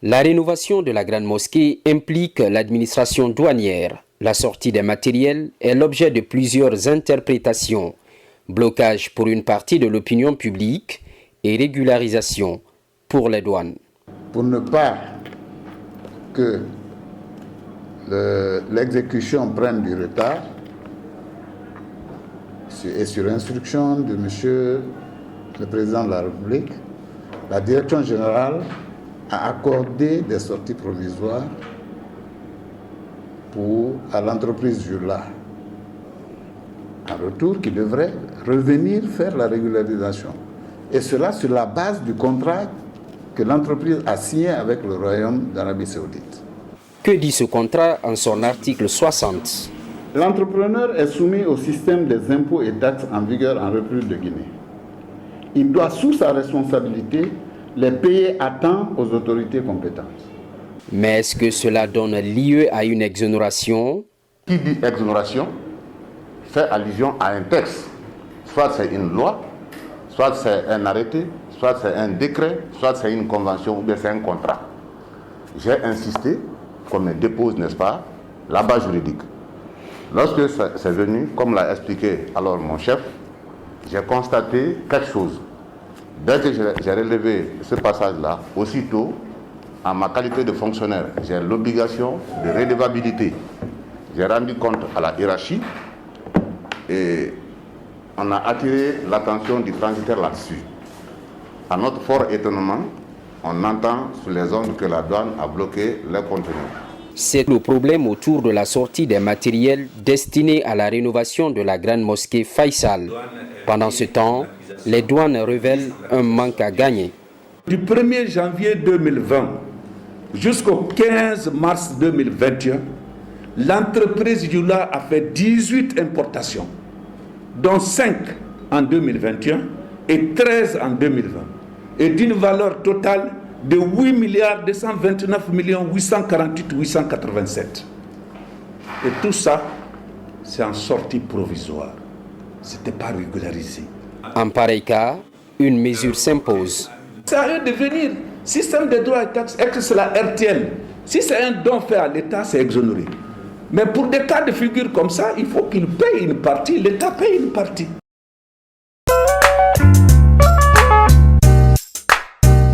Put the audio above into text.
La rénovation de la Grande Mosquée implique l'administration douanière. La sortie des matériels est l'objet de plusieurs interprétations. Blocage pour une partie de l'opinion publique et régularisation pour les douanes. Pour ne pas que l'exécution prenne du retard, et sur instruction de Monsieur le Président de la République, la Direction générale a accordé des sorties provisoires à l'entreprise Jula. En retour, qui devrait revenir faire la régularisation. Et cela sur la base du contrat que l'entreprise a signé avec le Royaume d'Arabie Saoudite. Que dit ce contrat en son article 60 ? L'entrepreneur est soumis au système des impôts et taxes en vigueur en République de Guinée. Il doit, sous sa responsabilité, les payer à temps aux autorités compétentes. Mais est-ce que cela donne lieu à une exonération ? Qui dit exonération fait allusion à un texte. Soit c'est une loi, soit c'est un arrêté, soit c'est un décret, soit c'est une convention ou bien c'est un contrat. J'ai insisté qu'on me dépose, n'est-ce pas, la base juridique. Lorsque c'est venu, comme l'a expliqué alors mon chef, j'ai constaté quelque chose. Dès que j'ai relevé ce passage-là, aussitôt, en ma qualité de fonctionnaire, j'ai l'obligation de redevabilité. J'ai rendu compte à la hiérarchie et on a attiré l'attention du transitaire là-dessus. À notre fort étonnement, on entend sur les ondes que la douane a bloqué les conteneurs. C'est le problème autour de la sortie des matériels destinés à la rénovation de la Grande Mosquée Faisal. Pendant ce temps, les douanes révèlent un manque à gagner. Du 1er janvier 2020 jusqu'au 15 mars 2021, l'entreprise Jula a fait 18 importations, dont 5 en 2021 et 13 en 2020, et d'une valeur totale de 8 milliards 229 848 887. Et tout ça, c'est en sortie provisoire. Ce n'était pas régularisé. En pareil cas, une mesure s'impose. C'est à eux de venir. Système des droits et taxes, est-ce que c'est la RTL? Si c'est un don fait à l'État, c'est exonéré. Mais pour des cas de figure comme ça, il faut qu'il paye une partie, l'État paye une partie.